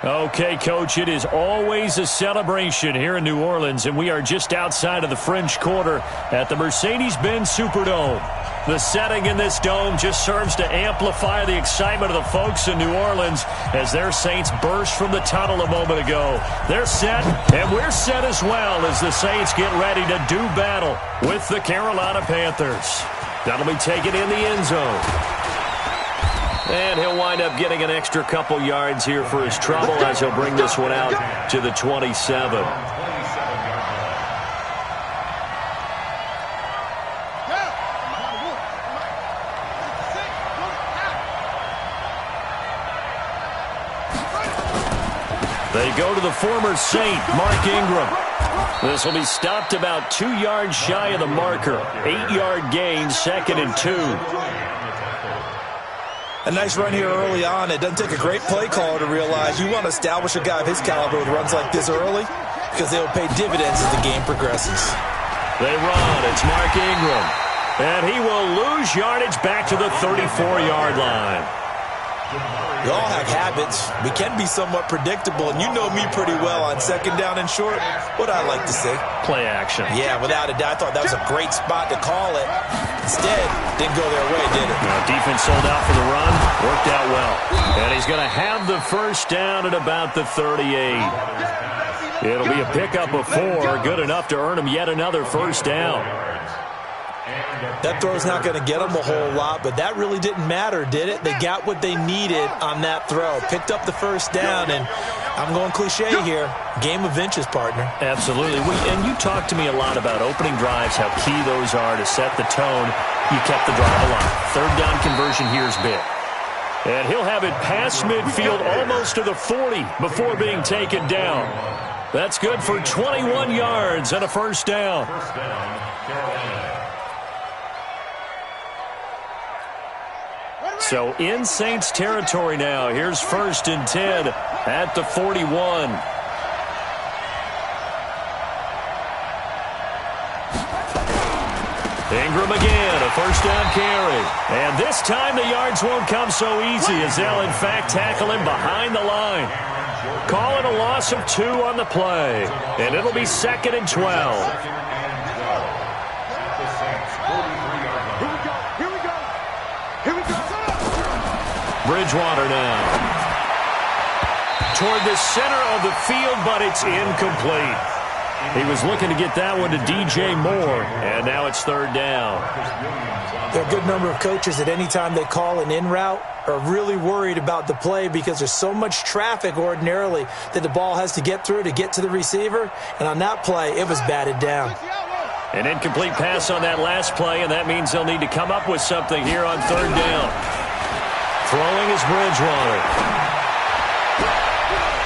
Okay, Coach, it is always a celebration here in New Orleans, and we are just outside of the French Quarter at the Mercedes-Benz Superdome. The setting in this dome just serves to amplify the excitement of the folks in New Orleans as their Saints burst from the tunnel a moment ago. They're set, and we're set as well as the Saints get ready to do battle with the Carolina Panthers. That'll be taken in the end zone. And he'll wind up getting an extra couple yards here for his trouble as he'll bring this one out to the 27. They go to the former Saint, Mark Ingram. This will be stopped about 2 yards shy of the marker. 8-yard gain, 2nd and 2. A nice run here early on. It doesn't take a great play caller to realize you want to establish a guy of his caliber with runs like this early because they will pay dividends as the game progresses. They run. It's Mark Ingram. And he will lose yardage back to the 34-yard line. We all have habits. We can be somewhat predictable, and you know me pretty well on 2nd down and short. What I like to say? Play action. Yeah, without a doubt. I thought that was a great spot to call it. Instead, didn't go their way, did it? Defense sold out for the run. Worked out well. And he's going to have the first down at about the 38. It'll be a pickup of 4. Good enough to earn him yet another first down. That throw's not going to get them a whole lot, but that really didn't matter, did it? They got what they needed on that throw. Picked up the first down, and I'm going cliche here. Game of inches, partner. Absolutely. And you talked to me a lot about opening drives, how key those are to set the tone. You kept the drive alive. 3rd down conversion here is big. And he'll have it past midfield almost to the 40 before being taken down. That's good for 21 yards and a first down. So in Saints territory now. Here's 1st and 10 at the 41. Ingram again, a first down carry. And this time the yards won't come so easy as they'll in fact tackle him behind the line. Call it a loss of 2 on the play. And it'll be 2nd and 12. Bridgewater now. Toward the center of the field, but it's incomplete. He was looking to get that one to DJ Moore, and now it's 3rd down. There are a good number of coaches at any time they call an in route are really worried about the play because there's so much traffic ordinarily that the ball has to get through to get to the receiver, and on that play, it was batted down. An incomplete pass on that last play, and that means they'll need to come up with something here on 3rd down. Throwing is Bridgewater.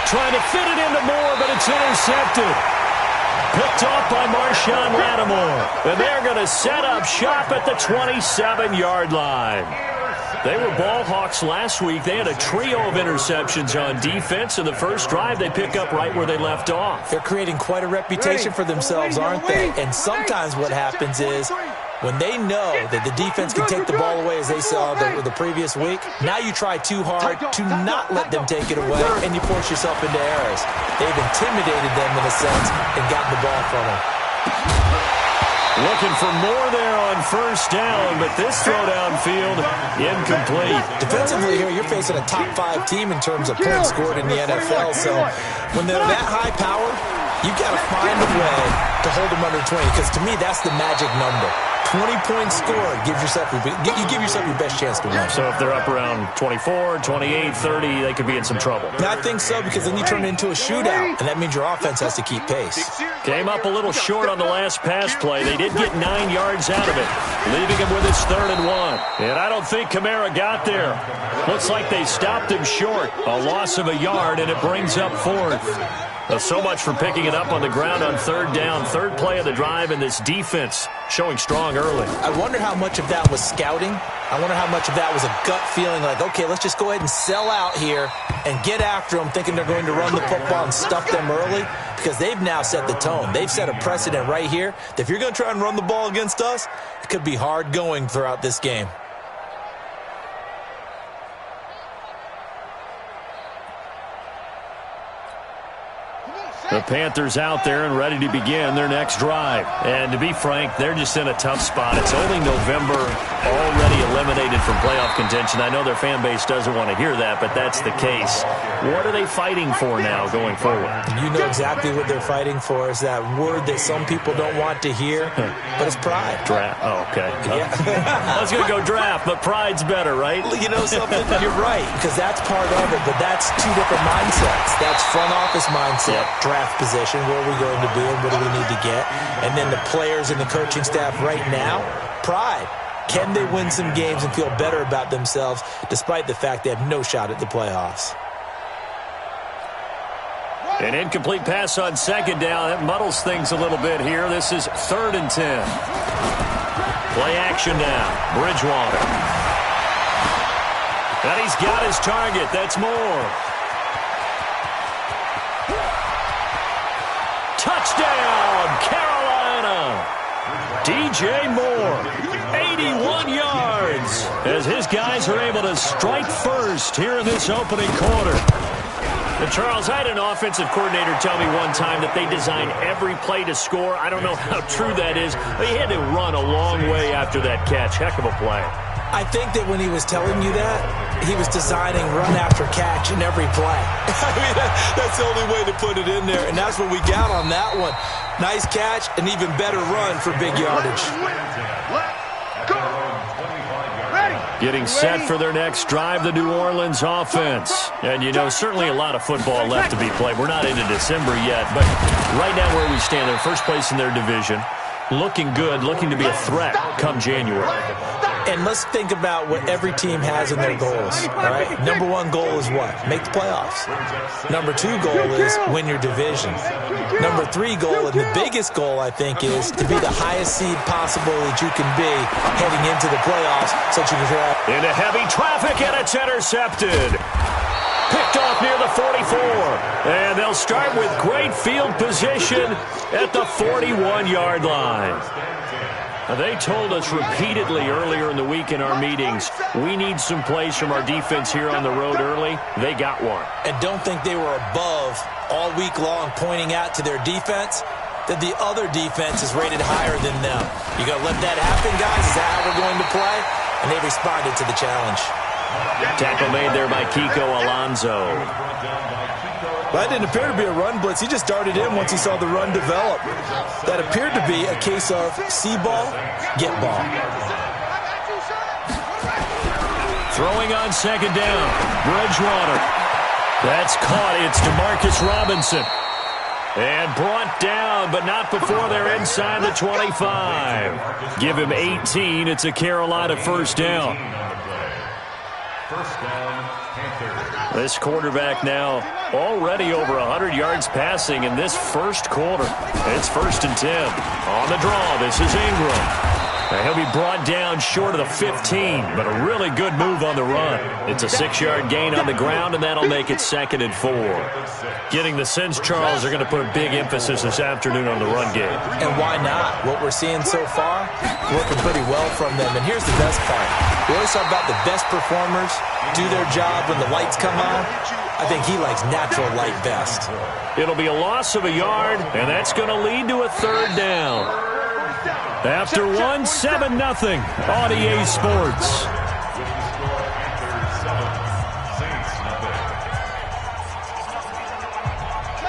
Trying to fit it into Moore, but it's intercepted. Picked off by Marshawn Lattimore. And they're going to set up shop at the 27-yard line. They were ball hawks last week. They had a trio of interceptions on defense. In the first drive, they pick up right where they left off. They're creating quite a reputation for themselves, aren't they? And sometimes what happens is when they know that the defense can take the ball away, as they saw the previous week, now you try too hard to not let them take it away, and you force yourself into errors. They've intimidated them in a sense and gotten the ball from them. Looking for more there on first down, but this throw downfield, incomplete. Defensively here, you're facing a top 5 team in terms of points scored in the NFL, so when they're that high power, you've got to find a way to hold them under 20, because to me, that's the magic number. 20 points scored, you give yourself your best chance to win. So if they're up around 24, 28, 30, they could be in some trouble. I think so, because then you turn it into a shootout, and that means your offense has to keep pace. Came up a little short on the last pass play. They did get 9 yards out of it, leaving him with his 3rd and 1. And I don't think Kamara got there. Looks like they stopped him short. A loss of a yard, and it brings up 4th. So much for picking it up on the ground on 3rd down. 3rd play of the drive, and this defense showing strong early. I wonder how much of that was scouting. I wonder how much of that was a gut feeling like, okay, let's just go ahead and sell out here and get after them, thinking they're going to run the football and stuff them early, because they've now set the tone. They've set a precedent right here that if you're going to try and run the ball against us, it could be hard going throughout this game. The Panthers out there and ready to begin their next drive. And to be frank, they're just in a tough spot. It's only November, already eliminated from playoff contention. I know their fan base doesn't want to hear that, but that's the case. What are they fighting for now going forward? You know exactly what they're fighting for. Is that word that some people don't want to hear, but it's pride. Draft. Oh, okay. Yeah. I was going to go draft, but pride's better, right? You know something? You're right, because that's part of it, but that's two different mindsets. That's front office mindset, draft position, where are we going to be and what do we need to get? And then the players and the coaching staff right now, pride. Can they win some games and feel better about themselves despite the fact they have no shot at the playoffs? An incomplete pass on second down. That muddles things a little bit here. This is 3rd and 10. Play action now. Bridgewater. And he's got his target. That's Moore. Touchdown, Carolina. DJ Moore, 81 yards, as his guys are able to strike first here in this opening quarter. And Charles, I had an offensive coordinator tell me one time that they design every play to score. I don't know how true that is, but he had to run a long way after that catch. Heck of a play. I think that when he was telling you that, he was designing run after catch in every play. I mean, that's the only way to put it in there, and that's what we got on that one. Nice catch, an even better run for big yardage. Getting set for their next drive, the New Orleans offense. And, you know, certainly a lot of football left to be played. We're not into December yet, but right now where we stand, they're first place in their division. Looking good, looking to be a threat come January. And let's think about what every team has in their goals, all right? Number one goal is what? Make the playoffs. Number two goal is win your division. Number three goal, and the biggest goal, I think, is to be the highest seed possible that you can be heading into the playoffs so that you can try. Into heavy traffic, and it's intercepted. Picked off near the 44. And they'll start with great field position at the 41-yard line. They told us repeatedly earlier in the week in our meetings, we need some plays from our defense here on the road early. They got one. And don't think they were above all week long pointing out to their defense that the other defense is rated higher than them. You going to let that happen, guys? Is that how we're going to play? And they responded to the challenge. Tackle made there by Kiko Alonso. That didn't appear to be a run blitz. He just darted in once he saw the run develop. That appeared to be a case of see ball, get ball. Throwing on second down. Bridgewater. That's caught. It's DeMarcus Robinson. And brought down, but not before they're inside the 25. Give him 18. It's a Carolina first down. This quarterback now already over 100 yards passing in this first quarter. It's 1st and 10. On the draw, this is Ingram. He'll be brought down short of the 15, but a really good move on the run. It's a 6-yard gain on the ground, and that'll make it 2nd and 4. Getting the sense, Charles, are going to put a big emphasis this afternoon on the run game. And why not? What we're seeing so far, working pretty well from them. And here's the best part. We always talk about the best performers do their job when the lights come on. I think he likes natural light best. It'll be a loss of a yard, and that's going to lead to a 3rd down. After 1, 7-0 on EA Sports.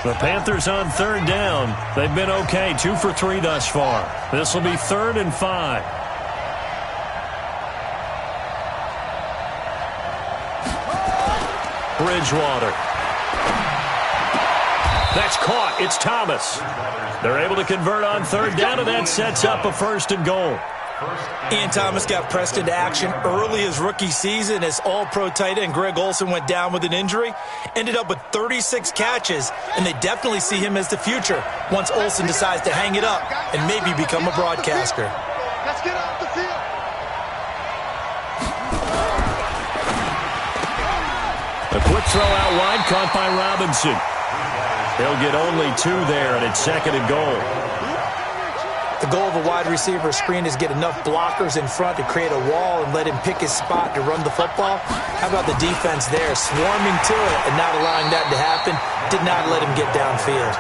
The Panthers on 3rd down. They've been okay, 2 for 3 thus far. This will be 3rd and 5. Bridgewater. That's caught. It's Thomas. They're able to convert on 3rd down, and that sets up a 1st and goal. Ian Thomas got pressed into action early his rookie season as all-pro tight end Greg Olsen went down with an injury. Ended up with 36 catches, and they definitely see him as the future once Olsen decides to hang it up and maybe become a broadcaster. Let's get off the field. A quick throw out wide, caught by Robinson. He'll get only 2 there, and it's 2nd and goal. The goal of a wide receiver screen is get enough blockers in front to create a wall and let him pick his spot to run the football. How about the defense there, swarming to it and not allowing that to happen? Did not let him get downfield.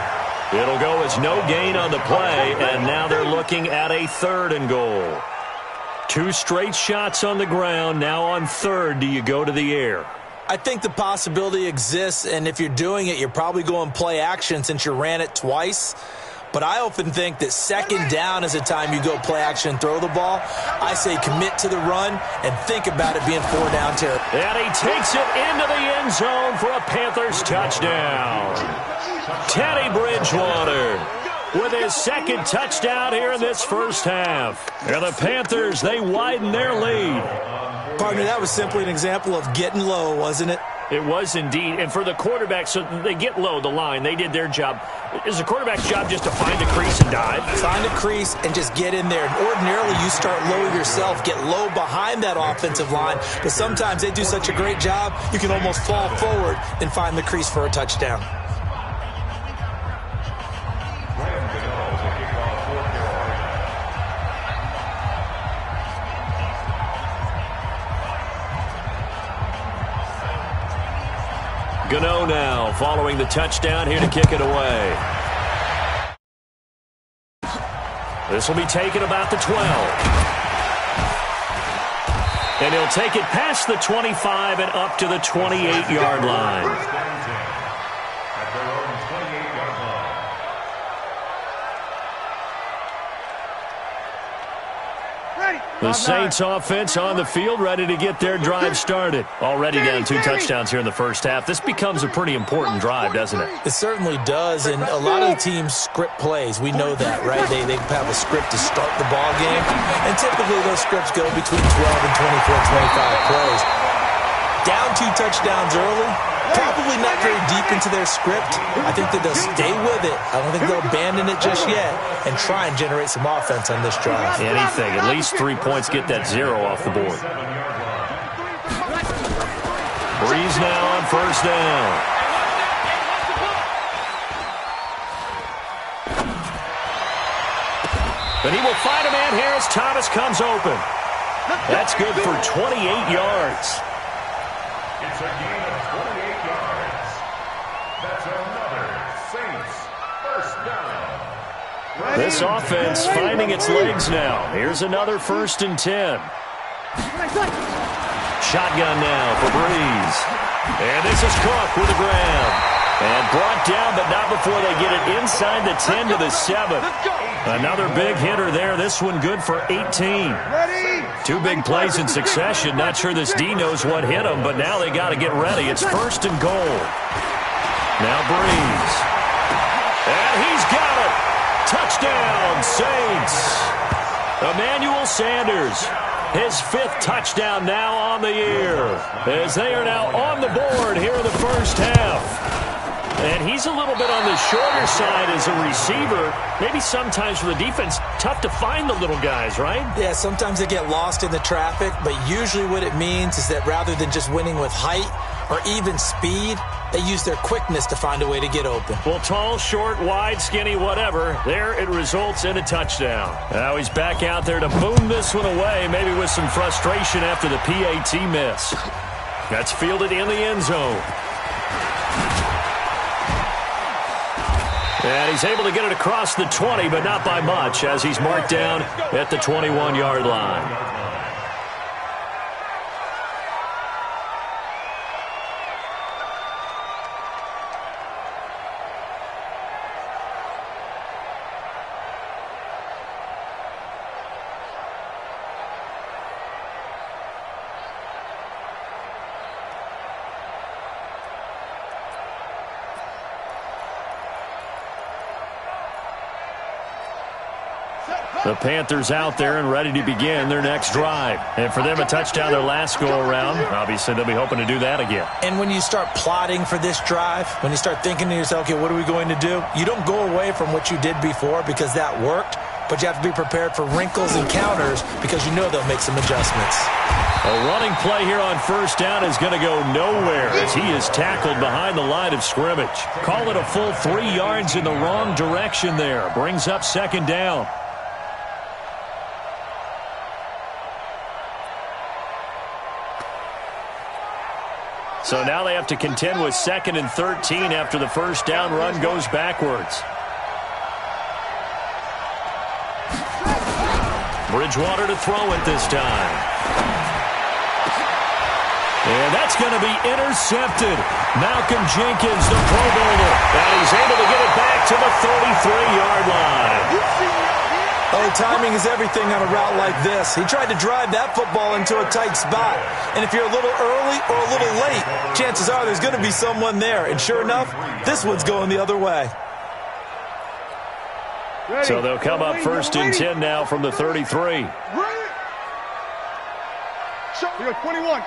It'll go as no gain on the play, and now they're looking at a 3rd and goal. 2 straight shots on the ground. Now on 3rd, do you go to the air? I think the possibility exists, and if you're doing it, you're probably going play action since you ran it twice. But I often think that 2nd down is the time you go play action and throw the ball. I say commit to the run and think about it being 4-down territory. And he takes it into the end zone for a Panthers touchdown. Teddy Bridgewater with his 2nd touchdown here in this first half. And the Panthers, they widen their lead. Partner, that was simply an example of getting low, wasn't it? It was indeed. And for the quarterback, so they get low, the line. They did their job. Is the quarterback's job just to find a crease and dive? Find a crease and just get in there. And ordinarily, you start low yourself, get low behind that offensive line. But sometimes they do such a great job, you can almost fall forward and find the crease for a touchdown. Gano now following the touchdown here to kick it away. This will be taken about the 12. And he'll take it past the 25 and up to the 28-yard line. The Saints offense on the field, ready to get their drive started. Already down 2 touchdowns here in the first half. This becomes a pretty important drive, doesn't it? It certainly does, and a lot of the teams script plays. We know that, right? They have a script to start the ball game, and typically those scripts go between 12 and 24, 25 plays. Down 2 touchdowns early, probably not very deep into their script. I think that they'll stay with it. I don't think they'll abandon it just yet and try and generate some offense on this drive. Anything. At least 3 points, get that 0 off the board. Breeze now on 1st down. But he will find a man here as Thomas comes open. That's good for 28 yards. It's a gain of 28 yards. That's another Saints first down. This offense finding its legs now. Here's another 1st and 10. Shotgun now for Breeze. And this is Cook with the grab. And brought down, but not before they get it inside the 10 to the 7. Another big hitter there. This one good for 18. 2 big plays in succession. Not sure this D knows what hit him, but now they got to get ready. It's 1st and goal. Now Breeze. And he's got it. Touchdown, Saints. Emmanuel Sanders. His 5th touchdown now on the year. As they are now on the board here in the first half. And he's a little bit on the shorter side as a receiver. Maybe sometimes for the defense, tough to find the little guys, right? Yeah, sometimes they get lost in the traffic, but usually what it means is that rather than just winning with height or even speed, they use their quickness to find a way to get open. Well, tall, short, wide, skinny, whatever, there it results in a touchdown. Now he's back out there to boom this one away, maybe with some frustration after the PAT miss. That's fielded in the end zone. And he's able to get it across the 20, but not by much, as he's marked down at the 21-yard line. The Panthers out there and ready to begin their next drive. And for them, a touchdown their last go-around. Obviously, they'll be hoping to do that again. And when you start plotting for this drive, when you start thinking to yourself, okay, what are we going to do? You don't go away from what you did before because that worked, but you have to be prepared for wrinkles and counters because you know they'll make some adjustments. A running play here on 1st down is going to go nowhere as he is tackled behind the line of scrimmage. Call it a full 3 yards in the wrong direction there. Brings up 2nd down. So now they have to contend with 2nd and 13 after the 1st down run goes backwards. Bridgewater to throw it this time. And that's going to be intercepted. Malcolm Jenkins, the Pro Bowler. And he's able to get it back to the 33-yard line. Oh, timing is everything on a route like this. He tried to drive that football into a tight spot. And if you're a little early or a little late, chances are there's going to be someone there. And sure enough, this one's going the other way. So they'll come up first and 10 now from the 33. We got 21.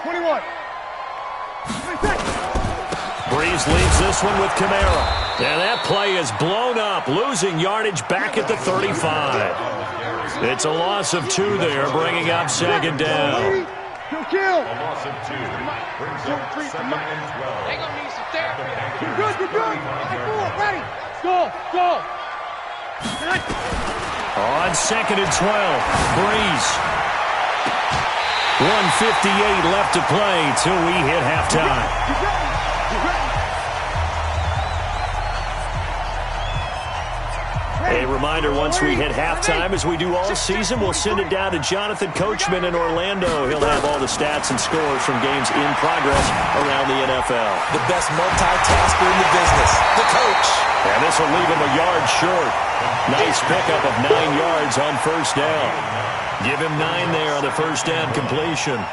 Breeze leads this one with Kamara. And that play is blown up, losing yardage back at the 35. It's a loss of 2 there, bringing up second down. Kill. A loss of 2 brings up second and 12. They're gonna need some therapy. You're good. Ready. Go. On second and 12, Breeze. 1:58 left to play till we hit halftime. A reminder, once we hit halftime, as we do all season, we'll send it down to Jonathan Coachman in Orlando. He'll have all the stats and scores from games in progress around the NFL. The best multitasker in the business, the coach. And this will leave him a yard short. Nice pickup of 9 yards on first down. Give him 9 there on the first down completion.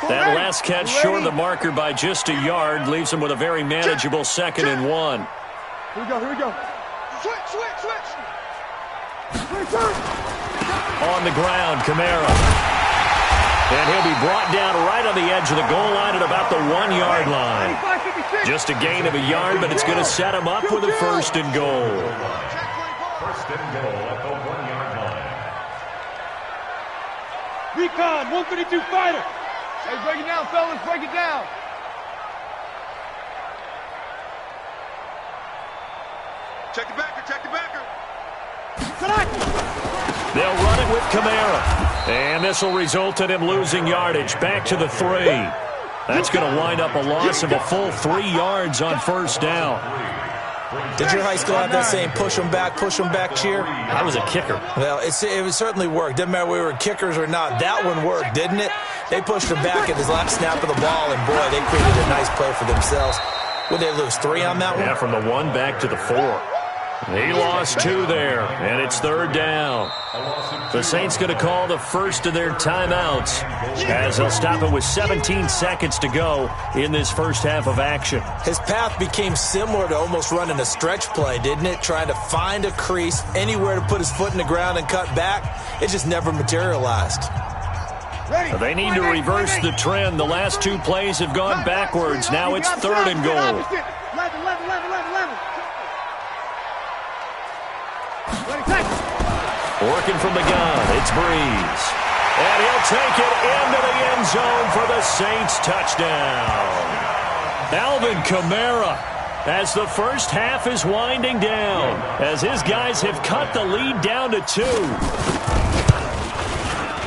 That last catch short of the marker by just a yard leaves him with a very manageable 2nd and 1. Here we go. Switch. On the ground, Kamara. And he'll be brought down right on the edge of the goal line at about the 1-yard line. Just a gain of a yard, but it's going to set him up with a 1st and goal. 1st and goal at the 1-yard line. Recon, 152 fighter. Hey, break it down, fellas. Break it down. Check the backer. They'll run it with Kamara. And this will result in him losing yardage back to the 3. That's going to wind up a loss of a full 3 yards on first down. Did your high school have that same push them back cheer? I was a kicker. Well, it certainly worked. Didn't matter whether we were kickers or not. That one worked, didn't it? They pushed him back at his last snap of the ball, and boy, they created a nice play for themselves. Would they lose 3 on that one? Yeah, from the 1 back to the 4. He lost 2 there, and it's 3rd down. The Saints going to call the first of their timeouts as they'll stop it with 17 seconds to go in this first half of action. His path became similar to almost running a stretch play, didn't it? Trying to find a crease, anywhere to put his foot in the ground and cut back. It just never materialized. They need to reverse the trend. The last 2 plays have gone backwards. Now it's 3rd and goal. Working from the gun, it's Breeze. And he'll take it into the end zone for the Saints touchdown. Alvin Kamara, as the first half is winding down, as his guys have cut the lead down to 2.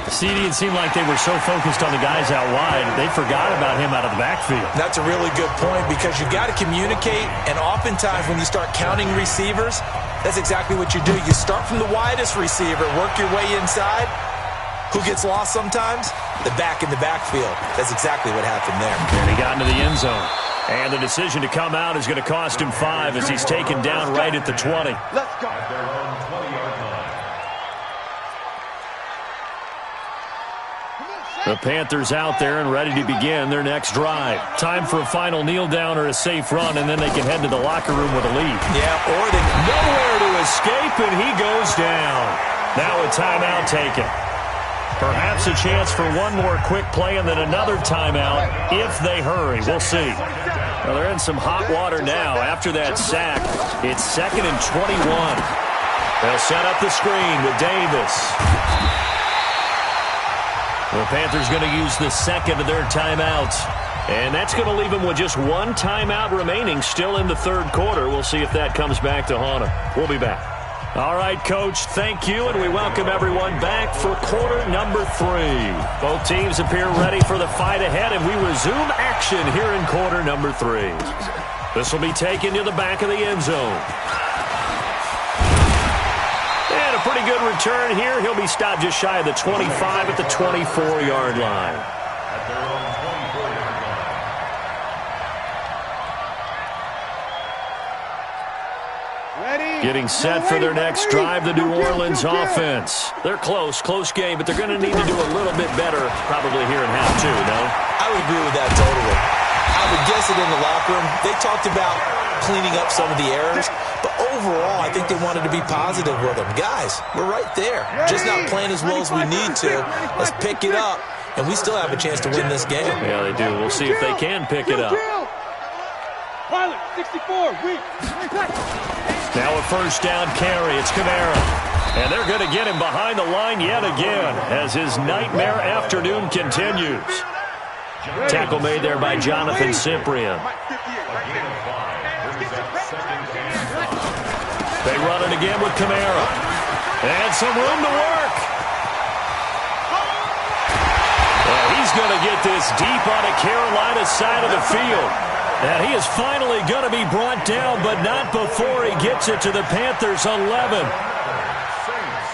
CD, it seemed like they were so focused on the guys out wide, they forgot about him out of the backfield. That's a really good point because you got to communicate, and oftentimes when you start counting receivers, that's exactly what you do. You start from the widest receiver, work your way inside. Who gets lost sometimes? The back in the backfield. That's exactly what happened there. And he got into the end zone. And the decision to come out is going to cost him 5 as he's taken down right at the 20. Let's go. At their own 20-yard line. The Panthers out there and ready to begin their next drive. Time for a final kneel down or a safe run, and then they can head to the locker room with a lead. Yeah, or they nowhere to escape, and he goes down. Now a timeout taken. Perhaps a chance for one more quick play and then another timeout if they hurry. We'll see. Well, they're in some hot water now. After that sack, it's 2nd and 21. They'll set up the screen with Davis. The Panthers going to use the second of their timeouts. And that's going to leave them with just 1 timeout remaining still in the 3rd quarter. We'll see if that comes back to haunt them. We'll be back. All right, Coach, thank you, and we welcome everyone back for quarter number 3. Both teams appear ready for the fight ahead, and we resume action here in quarter number 3. This will be taken to the back of the end zone. pretty good return here. He'll be stopped just shy of the 25 at the 24-yard line. At their own 24-yard line. Getting set for their next drive, the New Orleans offense. They're close game, but they're going to need to do a little bit better probably here in half two, no? I would agree with that totally. I would guess it in the locker room. They talked about cleaning up some of the errors, but overall, I think they wanted to be positive with them. Guys, we're right there. Just not playing as well as we need to. Let's pick it up, and we still have a chance to win this game. Yeah, they do. We'll see if they can pick it up. Pilot, 64, weak. Now a first down carry. It's Kamara. And they're going to get him behind the line yet again as his nightmare afternoon continues. Tackle made there by Jonathan Cyprien. They run it again with Kamara. And some room to work. Well, he's going to get this deep on the Carolina side of the field. And he is finally going to be brought down, but not before he gets it to the Panthers 11. Saints,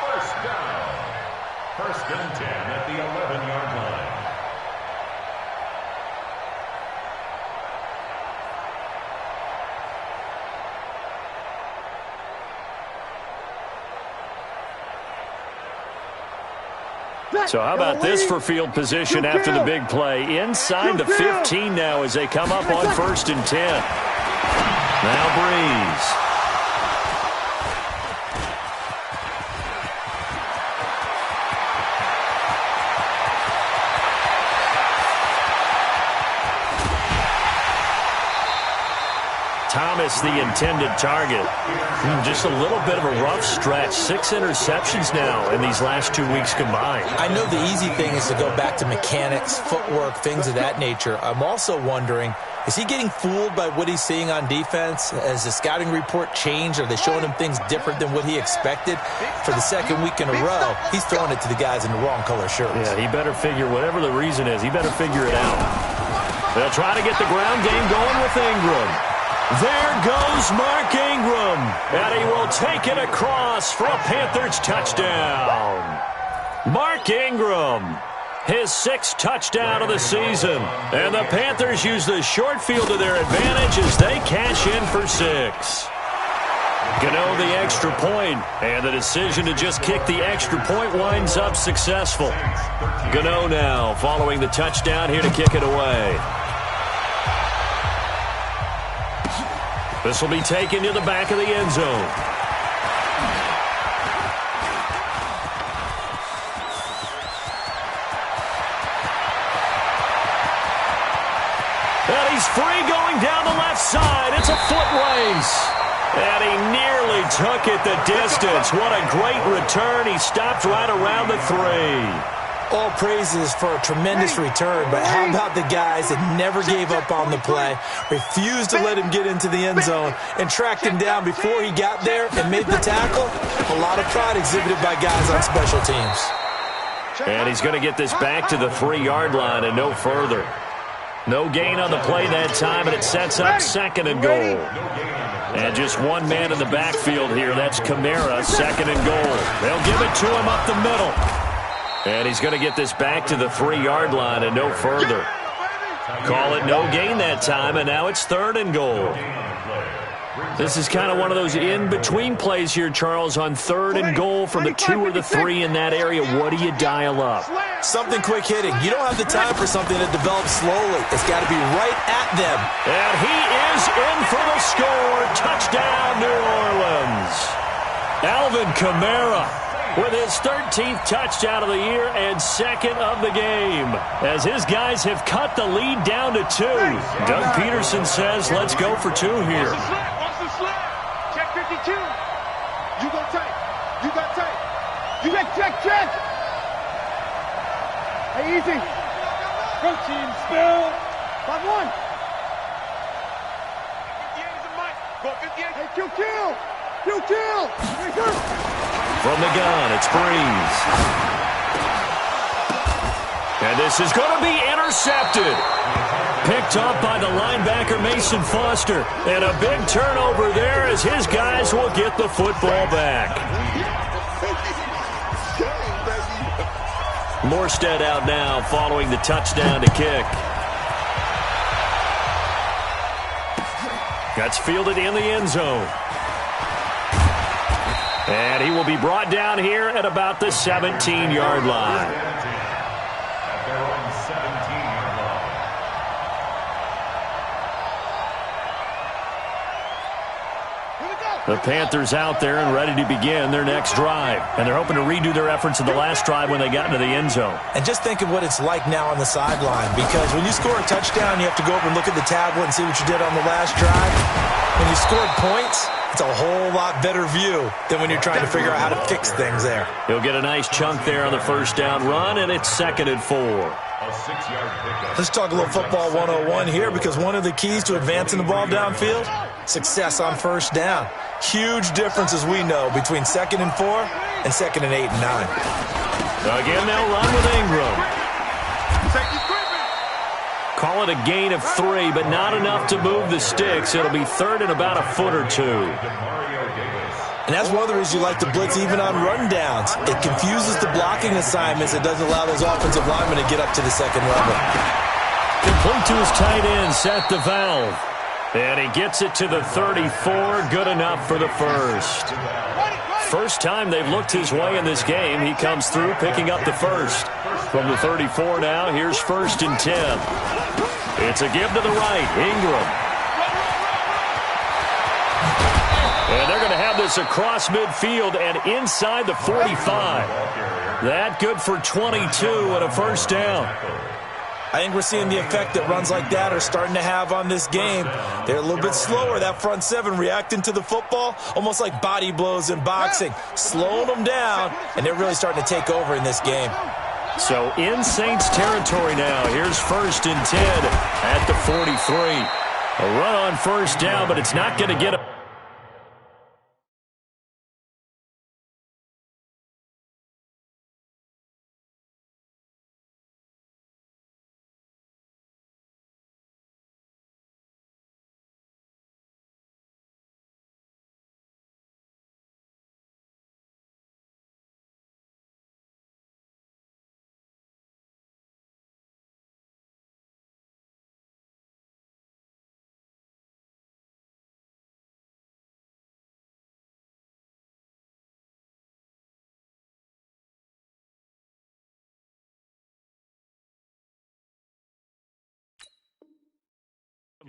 first down. First and 10 at the 11-yard line. So how about this for field position after the big play? Inside the 15 now as they come up on first and 10. Now Breeze. Thomas, the intended target. Just a little bit of a rough stretch. 6 interceptions now in these last 2 weeks combined. I know the easy thing is to go back to mechanics, footwork, things of that nature. I'm also wondering, is he getting fooled by what he's seeing on defense? Has the scouting report changed? Are they showing him things different than what he expected? For the second week in a row, he's throwing it to the guys in the wrong color shirts. Yeah, he better figure, whatever the reason is, he better figure it out. They'll try to get the ground game going with Ingram. There goes Mark Ingram, and he will take it across for a Panthers touchdown. Mark Ingram, his 6th touchdown of the season, and the Panthers use the short field to their advantage as they cash in for 6. Gano the extra point, and the decision to just kick the extra point winds up successful. Gano now following the touchdown here to kick it away. This will be taken to the back of the end zone. And he's free going down the left side. It's a foot race. And he nearly took it the distance. What a great return. He stopped right around the 3. All praises for a tremendous return, but how about the guys that never gave up on the play, refused to let him get into the end zone, and tracked him down before he got there and made the tackle? A lot of pride exhibited by guys on special teams. And he's going to get this back to the 3-yard line and no further. No gain on the play that time, and it sets up 2nd and goal. And just one man in the backfield here. That's Kamara, 2nd and goal. They'll give it to him up the middle. And he's going to get this back to the 3-yard line and no further. Call it no gain that time, and now it's 3rd and goal. This is kind of one of those in-between plays here, Charles, on 3rd and goal from the 2 or the 3 in that area. What do you dial up? Something quick hitting. You don't have the time for something that develops slowly. It's got to be right at them. And he is in for the score. Touchdown, New Orleans. Alvin Kamara with his 13th touchdown of the year and 2nd of the game, as his guys have cut the lead down to 2. Doug Peterson says, let's go for 2 here. Watch the slip. Check 52. You go tight. You got tight. You got check. Hey, easy. Go team, spill. 5-1. 58 is a mic. Go 58. Hey, kill. From the gun, it's Breeze. And this is going to be intercepted. Picked up by the linebacker, Mason Foster. And a big turnover there as his guys will get the football back. Morstead out now following the touchdown to kick. That's fielded in the end zone. And he will be brought down here at about the 17-yard line. At their own 17-yard line. The Panthers out there and ready to begin their next drive. And they're hoping to redo their efforts in the last drive when they got into the end zone. And just think of what it's like now on the sideline, because when you score a touchdown, you have to go over and look at the tablet and see what you did on the last drive. When you scored points, it's a whole lot better view than when you're trying to figure out how to fix things there. He'll get a nice chunk there on the first down run, and it's 2nd and 4. A 6-yard pickup. Let's talk a little football 101 here, because one of the keys to advancing the ball downfield, success on first down. Huge difference, as we know, between 2nd and 4 and 2nd and 8 and 9. Again, they'll run with Ingram. Call it a gain of 3, but not enough to move the sticks. It'll be 3rd and about a foot or 2. And that's one of the reasons you like to blitz even on rundowns. It confuses the blocking assignments. It doesn't allow those offensive linemen to get up to the second level. Complete to his tight end, Seth DeValve. And he gets it to the 34. Good enough for the first. First time they've looked his way in this game. He comes through picking up the first. From the 34 now, here's 1st and 10. It's a give to the right, Ingram. And they're going to have this across midfield and inside the 45. That good for 22 and a first down. I think we're seeing the effect that runs like that are starting to have on this game. They're a little bit slower, that front seven, reacting to the football, almost like body blows in boxing, slowing them down, and they're really starting to take over in this game. So in Saints territory now, here's 1st and 10 at the 43. A run on first down, but it's not going to get a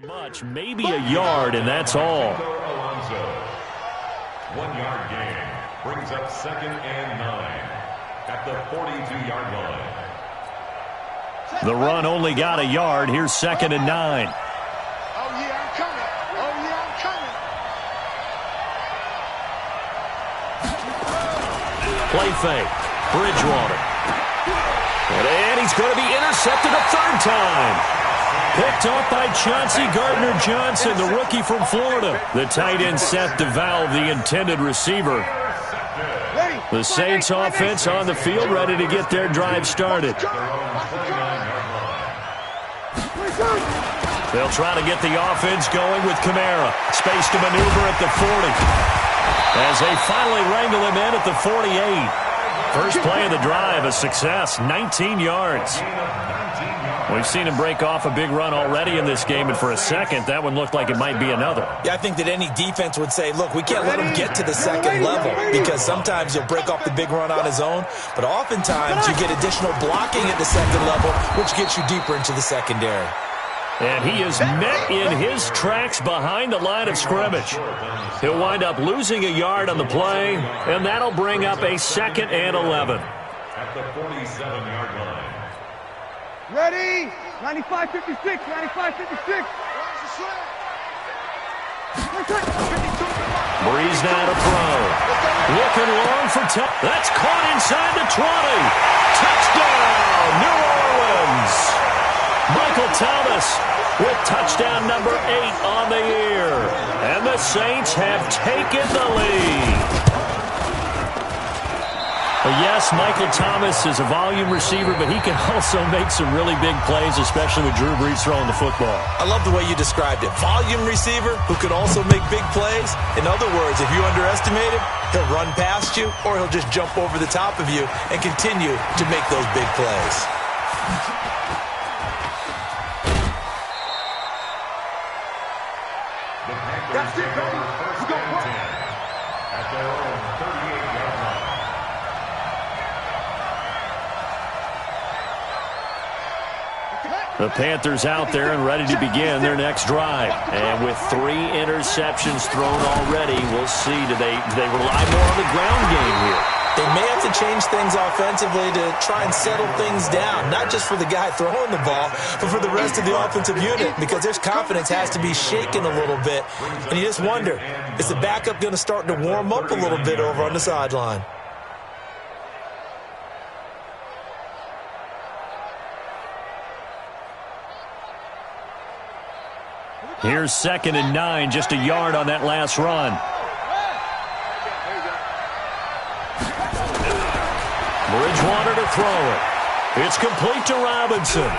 much, maybe a yard, and that's all. 1-yard gain brings up 2nd and 9 at the 42-yard line. The run only got a yard. Here's 2nd and 9. Oh, yeah, I'm coming. Oh, yeah, I'm coming. Play fake. Bridgewater. And he's going to be intercepted a 3rd time. Picked off by Chauncey Gardner-Johnson, the rookie from Florida. The tight end Seth DeValve, the intended receiver. The Saints offense on the field, ready to get their drive started. They'll try to get the offense going with Kamara. Space to maneuver at the 40. As they finally wrangle him in at the 48. First play of the drive, a success, 19 yards. We've seen him break off a big run already in this game, and for a second, that one looked like it might be another. Yeah, I think that any defense would say, look, we can't let him get to the second level, because sometimes he'll break off the big run on his own, but oftentimes you get additional blocking at the second level, which gets you deeper into the secondary. And he is met in his tracks behind the line of scrimmage. He'll wind up losing a yard on the play, and that'll bring up a 2nd and 11. At the 47-yard line. Ready? 95-56, 95-56. Breeze now to throw. Looking long for that's caught inside the 20. Touchdown, New Orleans. Michael Thomas with touchdown number 8 on the year. And the Saints have taken the lead. Well, yes, Michael Thomas is a volume receiver, but he can also make some really big plays, especially with Drew Brees throwing the football. I love the way you described it. Volume receiver who can also make big plays. In other words, if you underestimate him, he'll run past you or he'll just jump over the top of you and continue to make those big plays. That's it, baby. You go work. At their own 38-yard line. The Panthers out there and ready to begin their next drive. And with 3 interceptions thrown already, we'll see. Do they rely more on the ground game here? They may have to change things offensively to try and settle things down, not just for the guy throwing the ball, but for the rest of the offensive unit, because their confidence has to be shaken a little bit. And you just wonder, is the backup going to start to warm up a little bit over on the sideline? Here's 2nd and 9, just a yard on that last run. Bridgewater to throw it. It's complete to Robinson.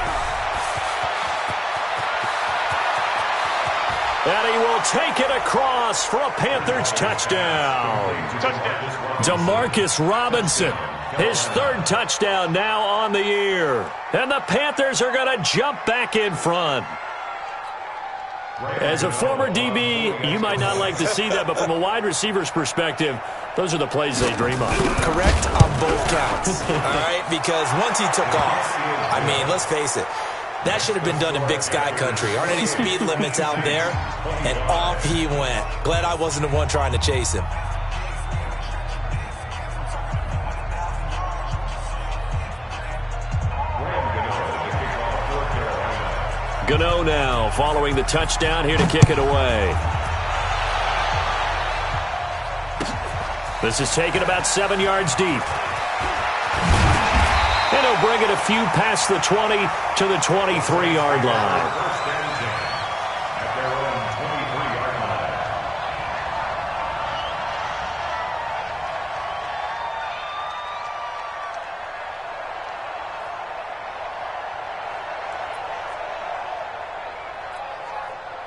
And he will take it across for a Panthers touchdown. Demarcus Robinson, his 3rd touchdown now on the year. And the Panthers are going to jump back in front. As a former DB, you might not like to see that, but from a wide receiver's perspective, those are the plays they dream of. Correct on both counts, all right? Because once he took off, I mean, let's face it, that should have been done in Big Sky country. Aren't any speed limits out there? And off he went. Glad I wasn't the one trying to chase him. Gano now following the touchdown, here to kick it away. This is taken about 7 yards deep. And he'll bring it a few past the 20 to the 23-yard line. First and 10 at their own 23-yard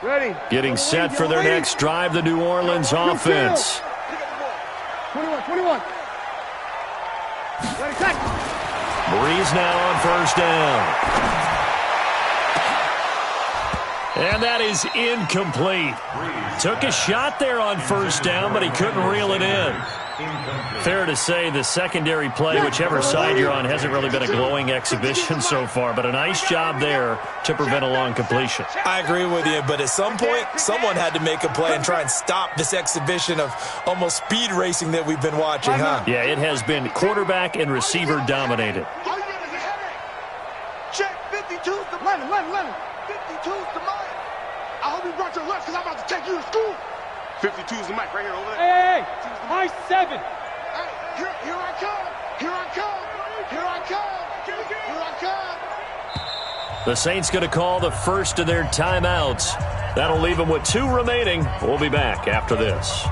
line. Ready. Getting set for their next drive, the New Orleans offense. 21. Ready, set. Breeze now on 1st down. And that is incomplete. Took a shot there on 1st down, but he couldn't reel it in. Fair to say the secondary play, whichever side you're on, hasn't really been a glowing exhibition so far, but a nice job there to prevent a long completion. I agree with you, but at some point, someone had to make a play and try and stop this exhibition of almost speed racing that we've been watching, huh? Yeah, it has been quarterback and receiver dominated. Check 52's the Lennon. 52's the mic. I hope you brought your lunch because I'm about to take you to school. 52's the mic right here over there. Hey, high 7. Hey, here I come. The Saints going to call the first of their timeouts. That'll leave them with 2 remaining. We'll be back after this.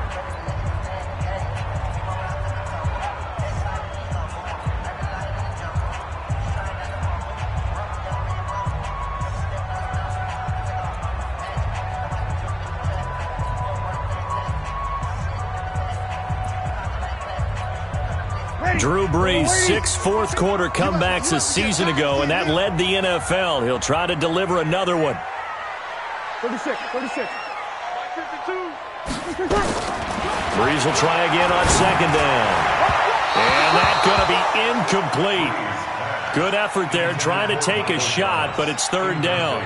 Drew Brees, 6 fourth-quarter comebacks a season ago, and that led the NFL. He'll try to deliver another one. 36. 52. Brees will try again on 2nd down. And that's going to be incomplete. Good effort there, trying to take a shot, but it's 3rd down.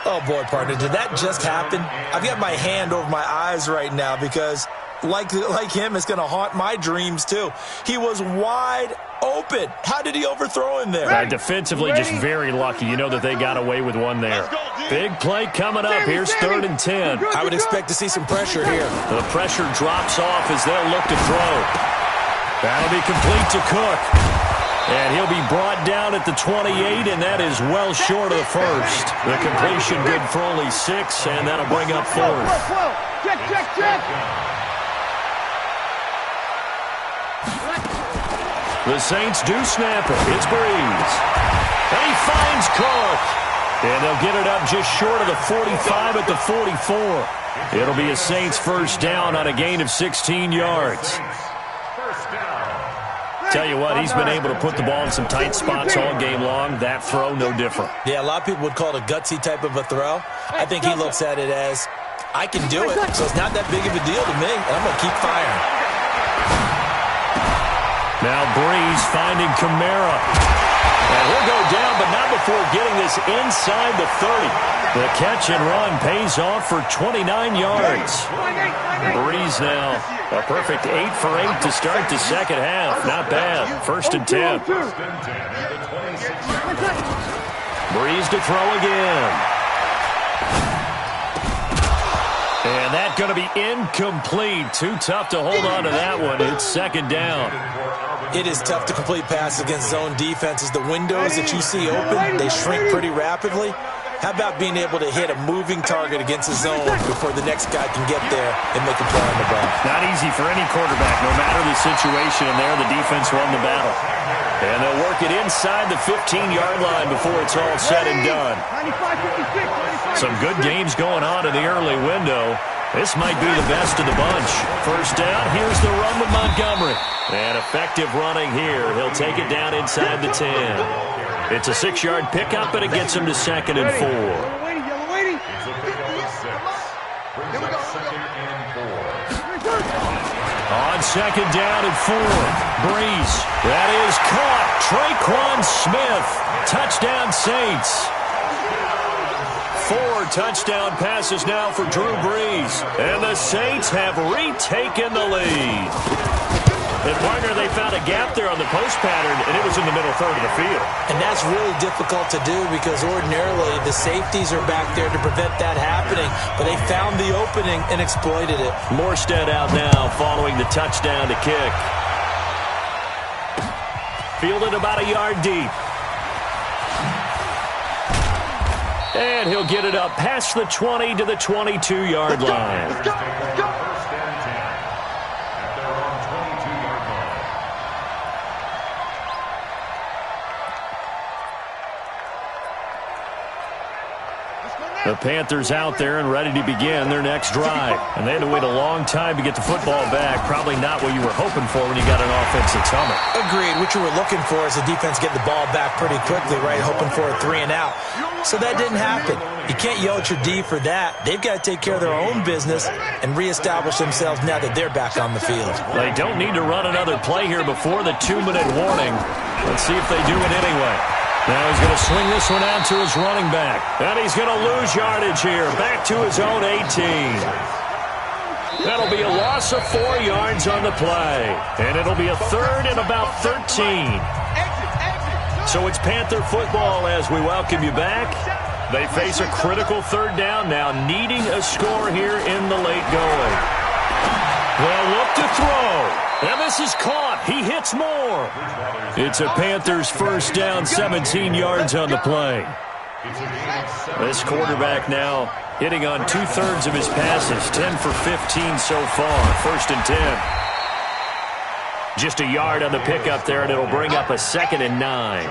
Oh, boy, partner, did that just happen? I've got my hand over my eyes right now because, like him, it's going to haunt my dreams, too. He was wide open. How did he overthrow him there? Defensively, just very lucky. You know that they got away with one there. Big play coming up. Here's 3rd and 10. I would expect to see some pressure here. The pressure drops off as they'll look to throw. That'll be complete to Cook. And he'll be brought down at the 28, and that is well short of the first. The completion good for only 6, and that'll bring up 4th. The Saints do snap it. It's Breeze. And he finds Cook. And they'll get it up just short of the 45 at the 44. It'll be a Saints first down on a gain of 16 yards. Tell you what, he's been able to put the ball in some tight spots all game long. That throw, no different. Yeah, a lot of people would call it a gutsy type of a throw. I think he looks at it as, I can do it, so it's not that big of a deal to me, and I'm going to keep firing. Now Breeze finding Kamara. And he'll go down, but not before getting this inside the 30. The catch and run pays off for 29 yards. Breeze now a perfect 8 for 8 to start the second half. Not bad. 1st and 10. Breeze to throw again. And that's going to be incomplete. Too tough to hold on to that one. It's 2nd down. It is tough to complete passes against zone defenses. The windows that you see open, they shrink pretty rapidly. How about being able to hit a moving target against a zone before the next guy can get there and make a play on the ball? Not easy for any quarterback, no matter the situation, and there the defense won the battle. And they'll work it inside the 15-yard line before it's all said and done. Some good games going on in the early window. This might be the best of the bunch. First down, here's the run with Montgomery. And effective running here. He'll take it down inside the 10. It's a 6-yard pickup, and it gets him to 2nd and 4. On 2nd down and 4. Breeze. That is caught. Traquan Smith. Touchdown Saints. 4 touchdown passes now for Drew Brees. And the Saints have retaken the lead. And partner, they found a gap there on the post pattern, and it was in the middle third of the field. And that's really difficult to do because ordinarily the safeties are back there to prevent that happening. But they found the opening and exploited it. Morstead out now following the touchdown to kick. Fielded about a yard deep. And he'll get it up past the 20 to the 22-yard line. Let's go. Let's go. The Panthers out there and ready to begin their next drive. And they had to wait a long time to get the football back. Probably not what you were hoping for when you got an offense that's humming. Agreed. What you were looking for is the defense getting the ball back pretty quickly, right? Hoping for a 3 and out. So that didn't happen. You can't yell at your D for that. They've got to take care of their own business and reestablish themselves now that they're back on the field. They don't need to run another play here before the 2-minute warning. Let's see if they do it anyway. Now he's going to swing this one out to his running back. And he's going to lose yardage here. Back to his own 18. That'll be a loss of 4 yards on the play. And it'll be a 3rd and about 13. So it's Panther football as we welcome you back. They face a critical 3rd down now, needing a score here in the late going. Well, look to throw. And this is caught. He hits more. It's a Panthers first down, 17 yards on the play. This quarterback now hitting on 2/3 of his passes, 10 for 15 so far. 1st and 10. Just a yard on the pickup there, and it'll bring up a 2nd and 9.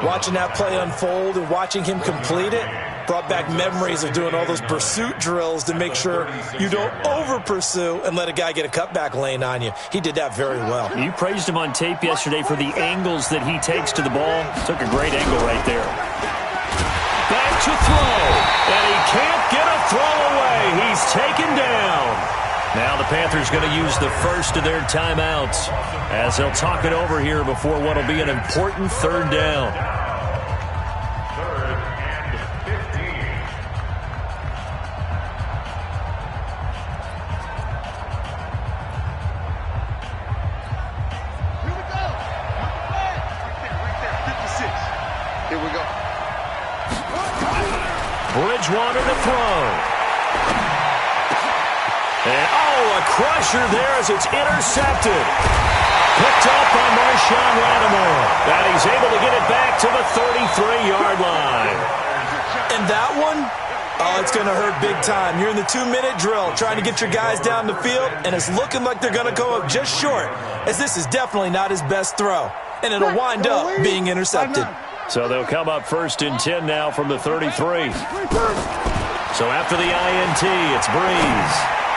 Watching that play unfold and watching him complete it brought back memories of doing all those pursuit drills to make sure you don't over-pursue and let a guy get a cutback lane on you. He did that very well. You praised him on tape yesterday for the angles that he takes to the ball. Took a great angle right there. Back to throw. And he can't get a throw away. He's taken down. Now the Panthers going to use the first of their timeouts as they'll talk it over here before what will be an important 3rd down. 3rd and 15. Here we go. Right there. 56. Here we go. Bridgewater to throw. And, a crusher there as it's intercepted. Picked up by Marshawn Lattimore. And he's able to get it back to the 33-yard line. And that one, Oh, it's going to hurt big time. You're in the 2-minute drill trying to get your guys down the field, and it's looking like they're going to go up just short, as this is definitely not his best throw, and it'll wind up being intercepted. So they'll come up 1st and 10 now from the 33. So after the INT, it's Breeze.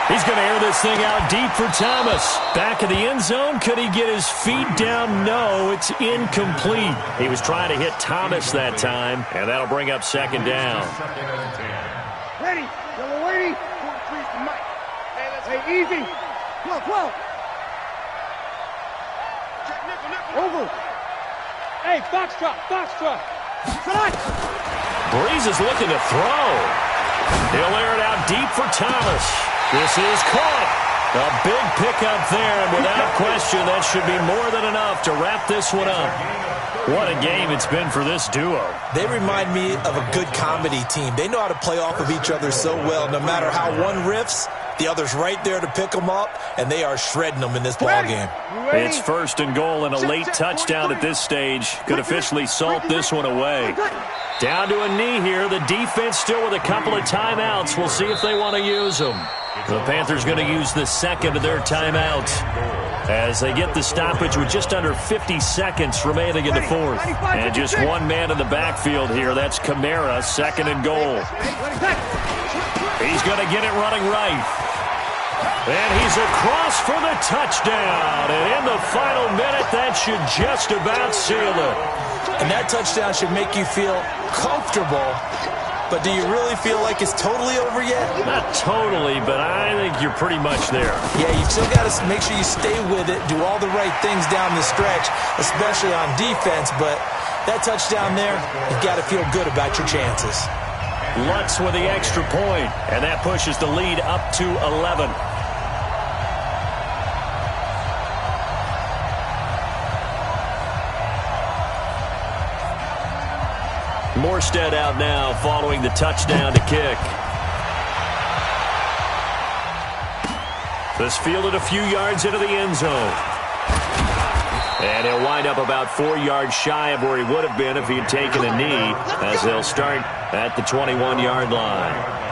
He's going to air this thing out deep for Thomas. Back in the end zone. Could he get his feet down? No, it's incomplete. He was trying to hit Thomas that time, and that'll bring up 2nd down. Ready. Yellow lady. Hey, easy. 12. Over. Hey, foxtrot. Breeze is looking to throw. He'll air it out deep for Thomas. This is caught. A big pickup there, and without question, that should be more than enough to wrap this one up. What a game it's been for this duo. They remind me of a good comedy team. They know how to play off of each other so well. No matter how one riffs, the other's right there to pick them up, and they are shredding them in this ballgame. It's 1st and goal, and a late touchdown at this stage could officially salt this one away. Down to a knee here. The defense still with a couple of timeouts. We'll see if they want to use them. The Panthers going to use the 2nd of their timeouts as they get the stoppage with just under 50 seconds remaining in the 4th. And just one man in the backfield here. That's Kamara, 2nd and goal. He's going to get it running right. And he's across for the touchdown. And in the final minute, that should just about seal it. And that touchdown should make you feel comfortable. But do you really feel like it's totally over yet? Not totally, but I think you're pretty much there. Yeah, you've still got to make sure you stay with it, do all the right things down the stretch, especially on defense. But that touchdown there, you've got to feel good about your chances. Lutz with the extra point, and that pushes the lead up to 11. Morstead out now following the touchdown to kick. This fielded a few yards into the end zone. And he'll wind up about 4 yards shy of where he would have been if he had taken a knee, as they'll start at the 21-yard line.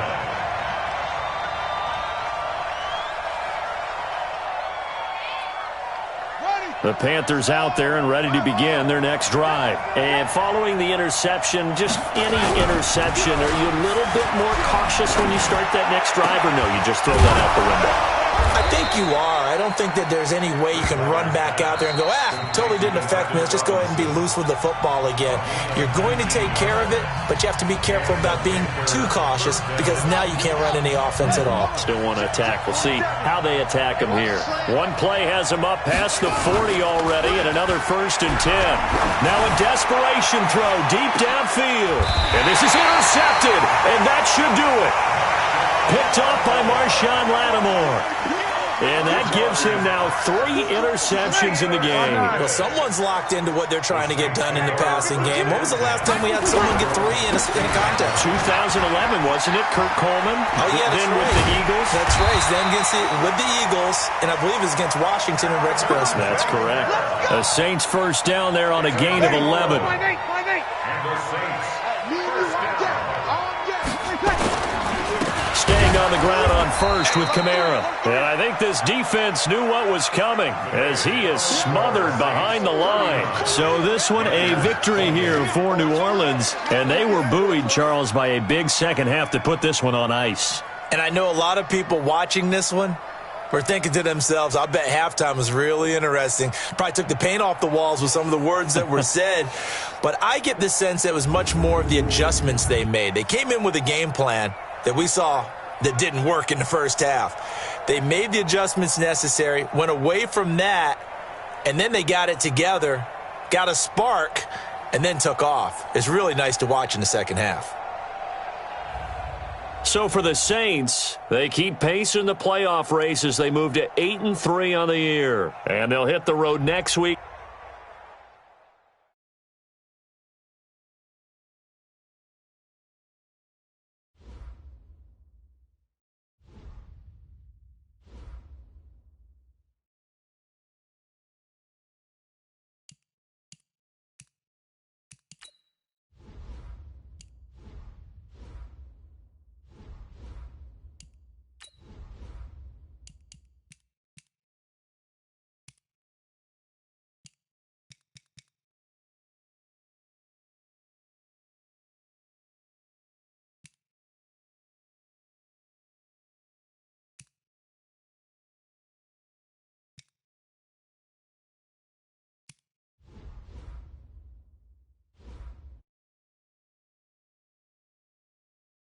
The Panthers out there and ready to begin their next drive. And following the interception, just any interception, are you a little bit more cautious when you start that next drive, or no, you just throw that out the window? I think you are. I don't think that there's any way you can run back out there and go, totally didn't affect me. Let's just go ahead and be loose with the football again. You're going to take care of it, but you have to be careful about being too cautious because now you can't run any offense at all. Still want to attack. We'll see how they attack him here. One play has him up past the 40 already, and another 1st and 10. Now a desperation throw deep downfield. And this is intercepted, and that should do it. Picked off by Marshawn Lattimore. And that gives him now 3 interceptions in the game. Well, someone's locked into what they're trying to get done in the passing game. When was the last time we had someone get 3 in a contest? 2011, wasn't it? Kurt Coleman. Oh, yeah, that's then right. With the Eagles. That's right. Then with the Eagles, and I believe it's against Washington and Rex Grossman. That's correct. The Saints 1st down there on a gain of 11. And the Saints Staying on the ground on 1st with Kamara. And I think this defense knew what was coming as he is smothered behind the line. So this one a victory here for New Orleans. And they were buoyed, Charles, by a big second half to put this one on ice. And I know a lot of people watching this one were thinking to themselves, I bet halftime was really interesting. Probably took the paint off the walls with some of the words that were said. But I get the sense that it was much more of the adjustments they made. They came in with a game plan that we saw that didn't work in the first half. They made the adjustments necessary, went away from that, and then they got it together, got a spark, and then took off. It's really nice to watch in the second half. So for the Saints, they keep pace in the playoff race as they move to 8-3 on the year. And they'll hit the road next week.